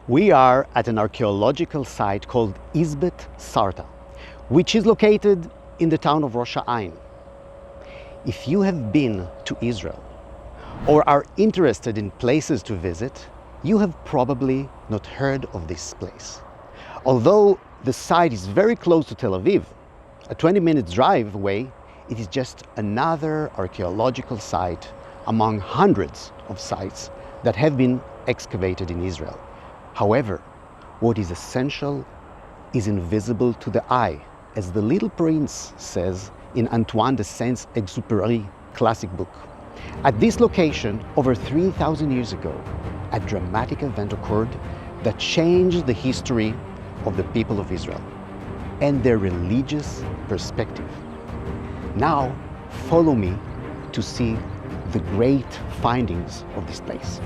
We are at an archaeological site called Izbet Sartah, which is located in the town of Rosh Ain. If you have been to Israel or are interested in places to visit, you have probably not heard of this place. Although the site is very close to Tel Aviv, a 20-minute drive away, it is just another archaeological site among hundreds of sites that have been excavated in Israel. However, what is essential is invisible to the eye, as the Little Prince says in Antoine de Saint-Exupéry classic book. At this location, over 3,000 years ago, a dramatic event occurred that changed the history of the people of Israel and their religious perspective. Now, follow me to see the great findings of this place.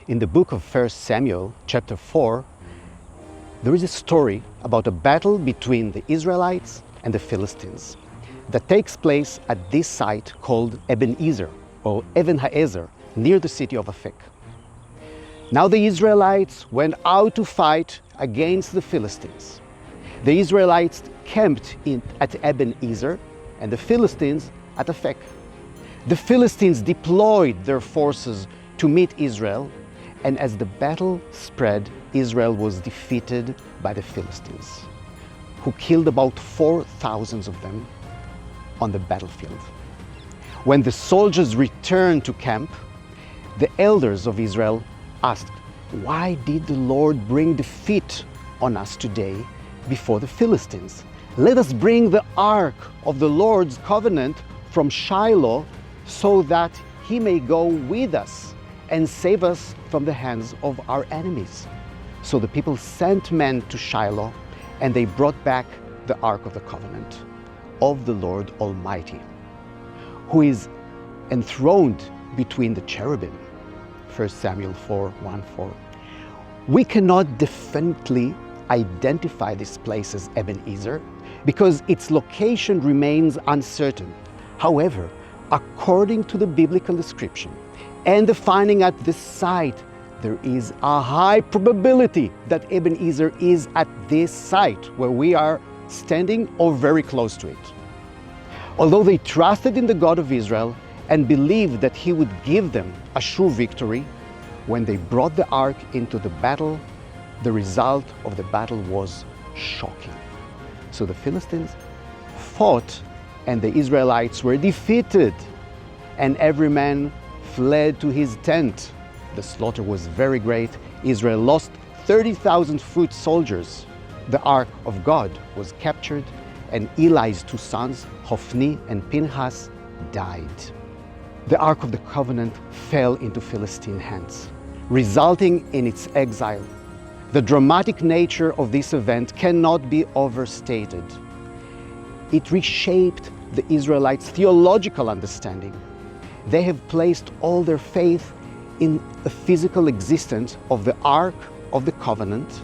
In the book of 1 Samuel, chapter 4, there is a story about a battle between the Israelites and the Philistines that takes place at this site called Eben-Ezer, or Eben-Ezer, near the city of Afek. Now the Israelites went out to fight against the Philistines. The Israelites camped at Eben-Ezer and the Philistines at Afek. The Philistines deployed their forces to meet Israel, and as the battle spread, Israel was defeated by the Philistines, who killed about 4,000 of them on the battlefield. When the soldiers returned to camp, the elders of Israel asked, "Why did the Lord bring defeat on us today before the Philistines? Let us bring the ark of the Lord's covenant from Shiloh so that he may go with us and save us from the hands of our enemies." So the people sent men to Shiloh, and they brought back the Ark of the Covenant of the Lord Almighty, who is enthroned between the cherubim. 1 Samuel 4:1-4. We cannot definitely identify this place as Eben-Ezer because its location remains uncertain. However, according to the biblical description and the finding at this site, there is a high probability that Eben-Ezer is at this site where we are standing or very close to it. Although they trusted in the God of Israel and believed that he would give them a sure victory, when they brought the ark into the battle, the result of the battle was shocking. So the Philistines fought and the Israelites were defeated, and every man fled to his tent. The slaughter was very great. Israel lost 30,000 foot soldiers. The ark of God was captured, and Eli's two sons, Hophni and Pinchas, died. The ark of the covenant fell into Philistine hands, resulting in its exile. The dramatic nature of this event cannot be overstated. It reshaped the Israelites' theological understanding. They have placed all their faith in the physical existence of the Ark of the Covenant.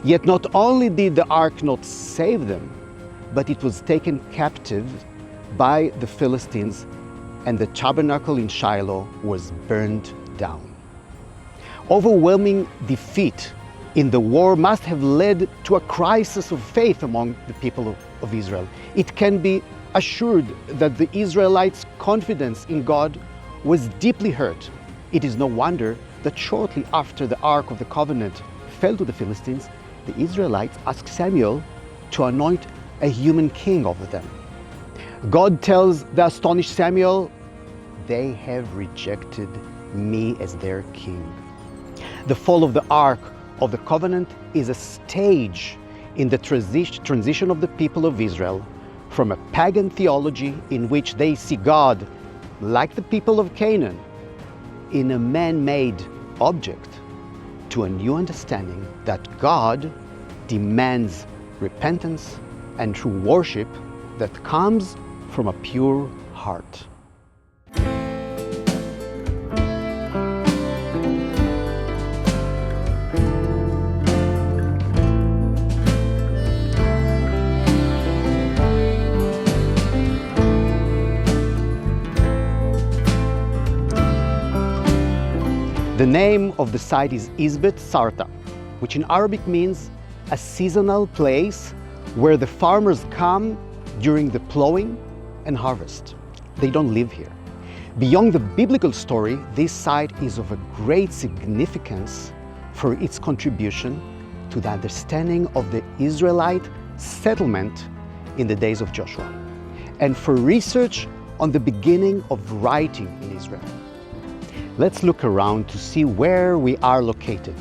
Yet not only did the Ark not save them, but it was taken captive by the Philistines, and the tabernacle in Shiloh was burned down. Overwhelming defeat in the war must have led to a crisis of faith among the people of Israel. It can be assured that the Israelites' confidence in God was deeply hurt. It is no wonder that shortly after the Ark of the Covenant fell to the Philistines, the Israelites asked Samuel to anoint a human king over them. God tells the astonished Samuel, "They have rejected me as their king." The fall of the Ark of the Covenant is a stage in the transition of the people of Israel from a pagan theology in which they see God, like the people of Canaan, in a man-made object, to a new understanding that God demands repentance and true worship that comes from a pure heart. The name of the site is Izbet Sartah, which in Arabic means a seasonal place where the farmers come during the plowing and harvest. They don't live here. Beyond the biblical story, this site is of a great significance for its contribution to the understanding of the Israelite settlement in the days of Joshua, and for research on the beginning of writing in Israel. Let's look around to see where we are located.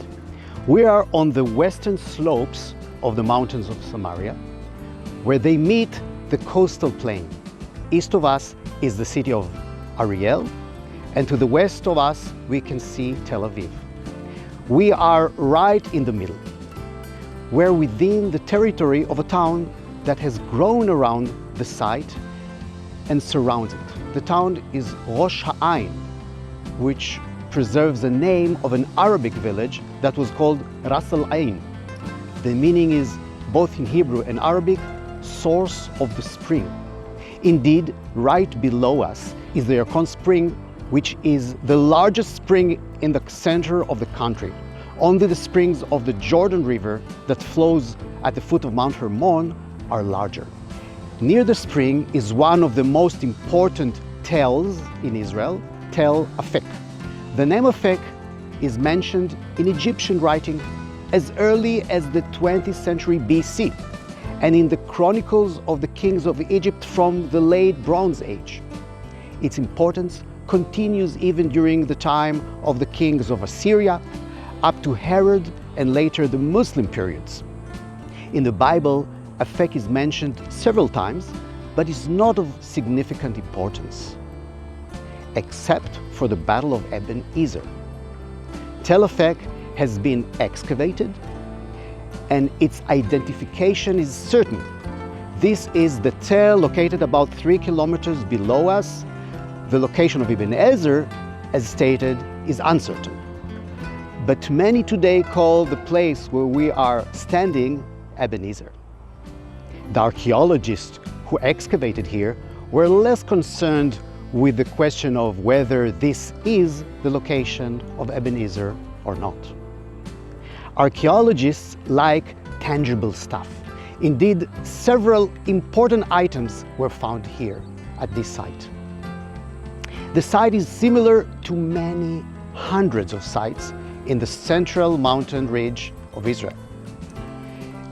We are on the western slopes of the mountains of Samaria, where they meet the coastal plain. East of us is the city of Ariel, and to the west of us we can see Tel Aviv. We are right in the middle. We're within the territory of a town that has grown around the site and surrounds it. The town is Rosh Ha'ain, which preserves the name of an Arabic village that was called Ras Al-Ain. The meaning is, both in Hebrew and Arabic, source of the spring. Indeed, right below us is the Yarkon spring, which is the largest spring in the center of the country. Only the springs of the Jordan River that flows at the foot of Mount Hermon are larger. Near the spring is one of the most important tells in Israel, Tel Afek. The name Afek is mentioned in Egyptian writing as early as the 20th century BC and in the chronicles of the kings of Egypt from the late Bronze Age. Its importance continues even during the time of the kings of Assyria, up to Herod and later the Muslim periods. In the Bible, Afek is mentioned several times, but is not of significant importance, except for the Battle of Eben-Ezer. Tel Afek has been excavated and its identification is certain. This is the Tel located about 3 kilometers below us. The location of Eben-Ezer, as stated, is uncertain. But many today call the place where we are standing Eben-Ezer. The archaeologists who excavated here were less concerned with the question of whether this is the location of Eben-Ezer or not. Archaeologists like tangible stuff. Indeed, several important items were found here at this site. The site is similar to many hundreds of sites in the central mountain ridge of Israel.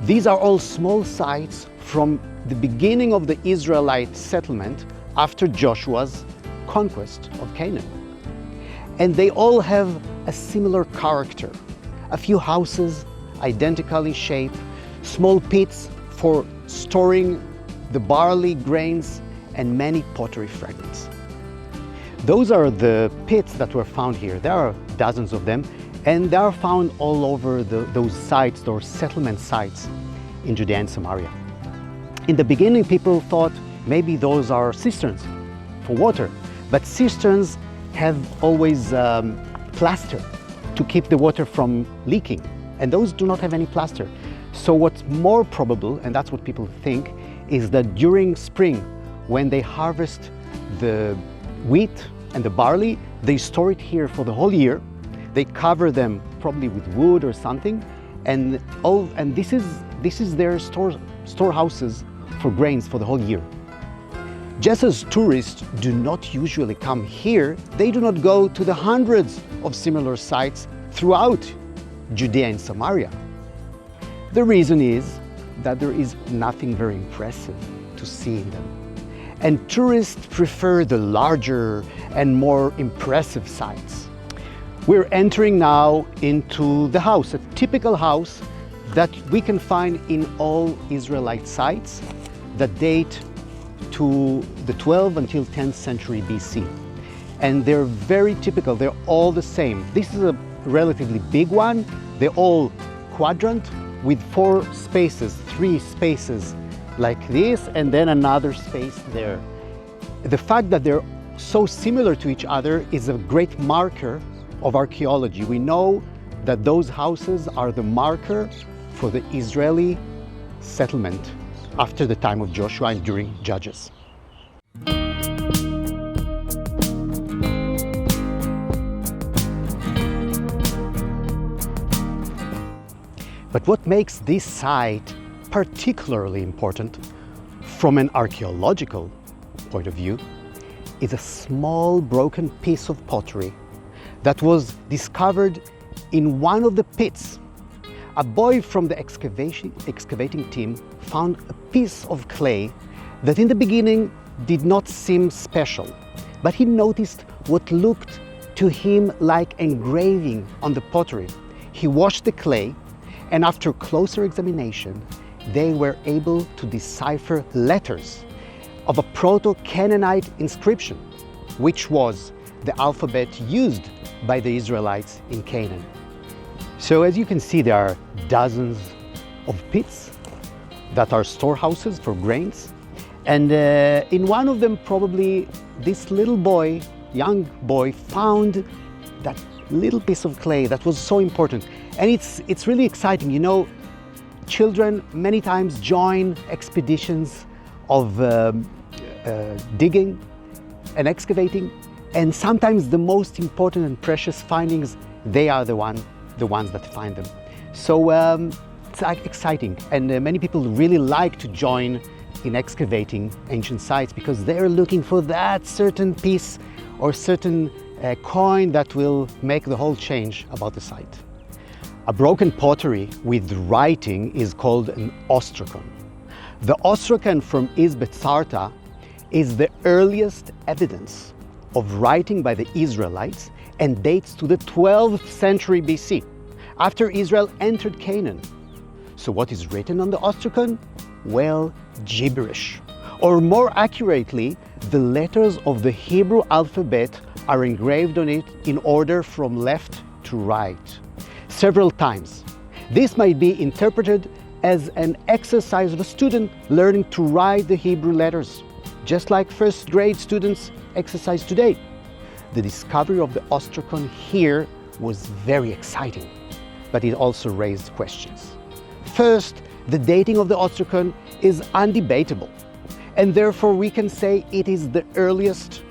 These are all small sites from the beginning of the Israelite settlement after Joshua's conquest of Canaan. And they all have a similar character. A few houses, identical in shape, small pits for storing the barley grains, and many pottery fragments. Those are the pits that were found here. There are dozens of them, and they are found all over those sites, those settlement sites in Judea and Samaria. In the beginning, people thought maybe those are cisterns for water, but cisterns have always plaster to keep the water from leaking, and those do not have any plaster. So what's more probable, and that's what people think, is that during spring, when they harvest the wheat and the barley, they store it here for the whole year. They cover them probably with wood or something, and this is their storehouses for grains for the whole year. Just as tourists do not usually come here, they do not go to the hundreds of similar sites throughout Judea and Samaria. The reason is that there is nothing very impressive to see in them. And tourists prefer the larger and more impressive sites. We're entering now into the house, a typical house that we can find in all Israelite sites that date to the 12th until 10th century BC. And they're very typical, they're all the same. This is a relatively big one. They're all quadrant with 4 spaces, 3 spaces like this, and then another space there. The fact that they're so similar to each other is a great marker of archaeology. We know that those houses are the marker for the Israeli settlement after the time of Joshua and during Judges. But what makes this site particularly important from an archaeological point of view is a small broken piece of pottery that was discovered in one of the pits. A boy from the excavating team found a piece of clay that in the beginning did not seem special, but he noticed what looked to him like engraving on the pottery. He washed the clay, and after closer examination, they were able to decipher letters of a Proto-Canaanite inscription, which was the alphabet used by the Israelites in Canaan. So as you can see, there are dozens of pits that are storehouses for grains. And in one of them, probably this little boy, young boy, found that little piece of clay that was so important. And it's really exciting. You know, children many times join expeditions of digging and excavating, and sometimes the most important and precious findings, they are the ones that find them. So it's exciting, and many people really like to join in excavating ancient sites because they're looking for that certain piece or certain coin that will make the whole change about the site. A broken pottery with writing is called an ostracon. The ostracon from Izbet Sartah is the earliest evidence of writing by the Israelites and dates to the 12th century BC, after Israel entered Canaan. So what is written on the ostracon? Well, gibberish. Or more accurately, the letters of the Hebrew alphabet are engraved on it in order from left to right, several times. This might be interpreted as an exercise of a student learning to write the Hebrew letters, just like first grade students exercise today. The discovery of the ostracon here was very exciting, but it also raised questions. First, the dating of the ostracon is undebatable, and therefore we can say it is the earliest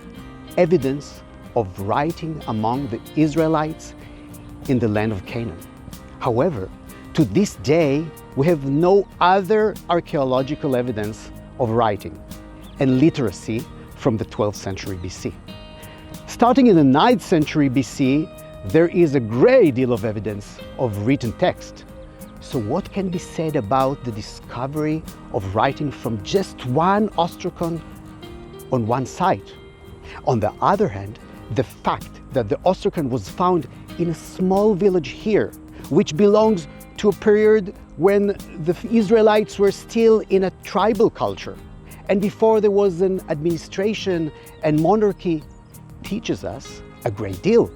evidence of writing among the Israelites in the land of Canaan. However, to this day, we have no other archaeological evidence of writing and literacy from the 12th century BC. Starting in the 9th century BC, there is a great deal of evidence of written text. So what can be said about the discovery of writing from just one ostracon on one site? On the other hand, the fact that the ostracon was found in a small village here, which belongs to a period when the Israelites were still in a tribal culture, and before there was an administration and monarchy, teaches us a great deal.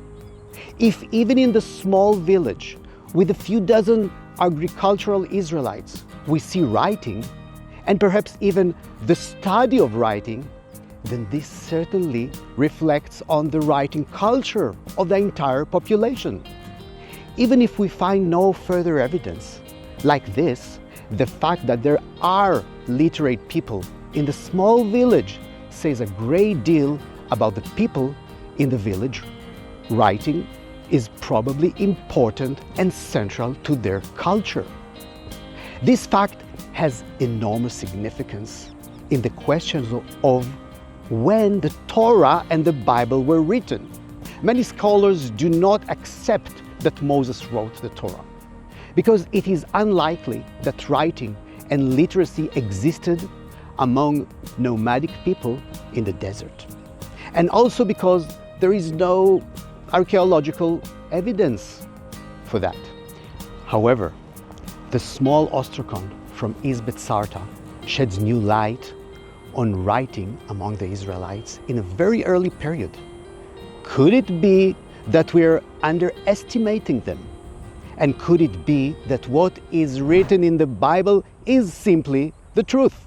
If even in the small village, with a few dozen agricultural Israelites, we see writing, and perhaps even the study of writing, then this certainly reflects on the writing culture of the entire population. Even if we find no further evidence like this, the fact that there are literate people in the small village says a great deal about the people in the village. Writing is probably important and central to their culture. This fact has enormous significance in the questions of when the Torah and the Bible were written. Many scholars do not accept that Moses wrote the Torah because it is unlikely that writing and literacy existed among nomadic people in the desert. And also because there is no archaeological evidence for that. However, the small ostracon from Izbet Sartah sheds new light on writing among the Israelites in a very early period. Could it be that we're underestimating them? And could it be that what is written in the Bible is simply the truth?